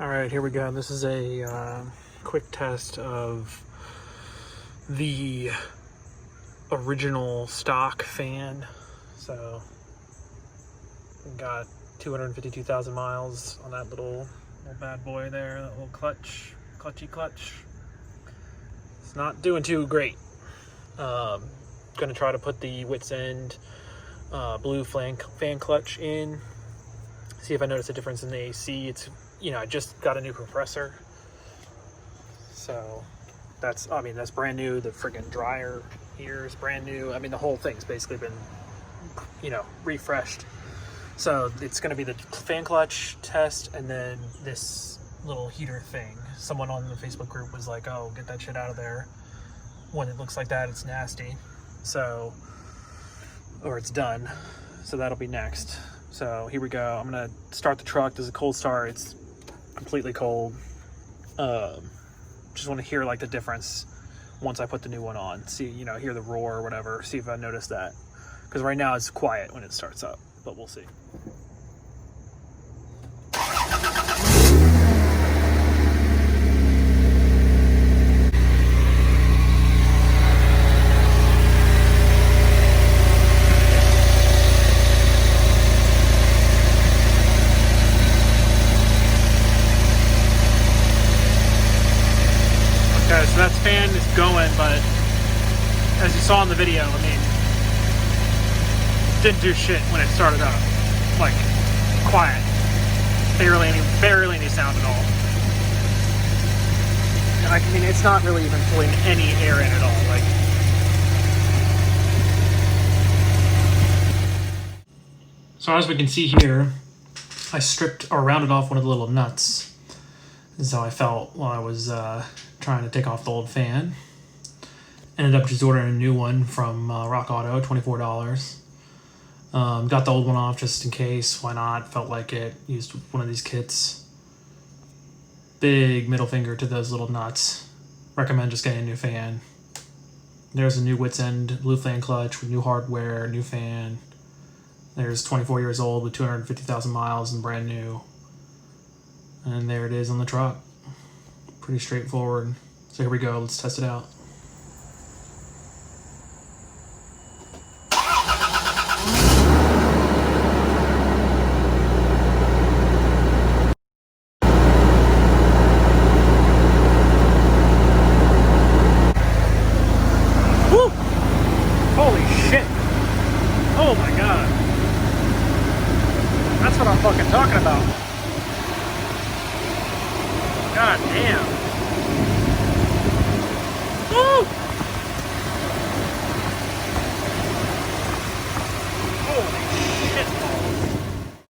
All right, here we go. This is a quick test of the original stock fan. So we got 252,000 miles on that little bad boy there, that little clutchy clutch. It's not doing too great. Gonna try to put the Wits End blue fan clutch in, see if I notice a difference in the AC. It's, I just got a new compressor, so that's brand new. The friggin' dryer here is brand new. I mean, the whole thing's basically been, refreshed. So it's going to be the fan clutch test and then this little heater thing. Someone on the Facebook group was like, oh, get that shit out of there. When it looks like that, it's nasty. So, or it's done. So that'll be next. So here we go. I'm going to start the truck. This is a cold start. It's completely cold. Just want to hear like the difference once I put the new one on. See, hear the roar or whatever. See if I notice that. Because right now it's quiet when it starts up, but we'll see. Okay, so that fan is going, but as you saw in the video, didn't do shit when it started up. Like, quiet. Barely any sound at all. And it's not really even pulling any air in at all. So as we can see here, I stripped or rounded off one of the little nuts. This is how I felt while I was trying to take off the old fan. Ended up just ordering a new one from Rock Auto, $24. Got the old one off just in case. Why not? Felt like it. Used one of these kits. Big middle finger to those little nuts. Recommend just getting a new fan. There's a new Wits End blue fan clutch with new hardware, new fan. There's 24 years old with 250,000 miles and brand new. And there it is on the truck. Pretty straightforward. So here we go. Let's test it out.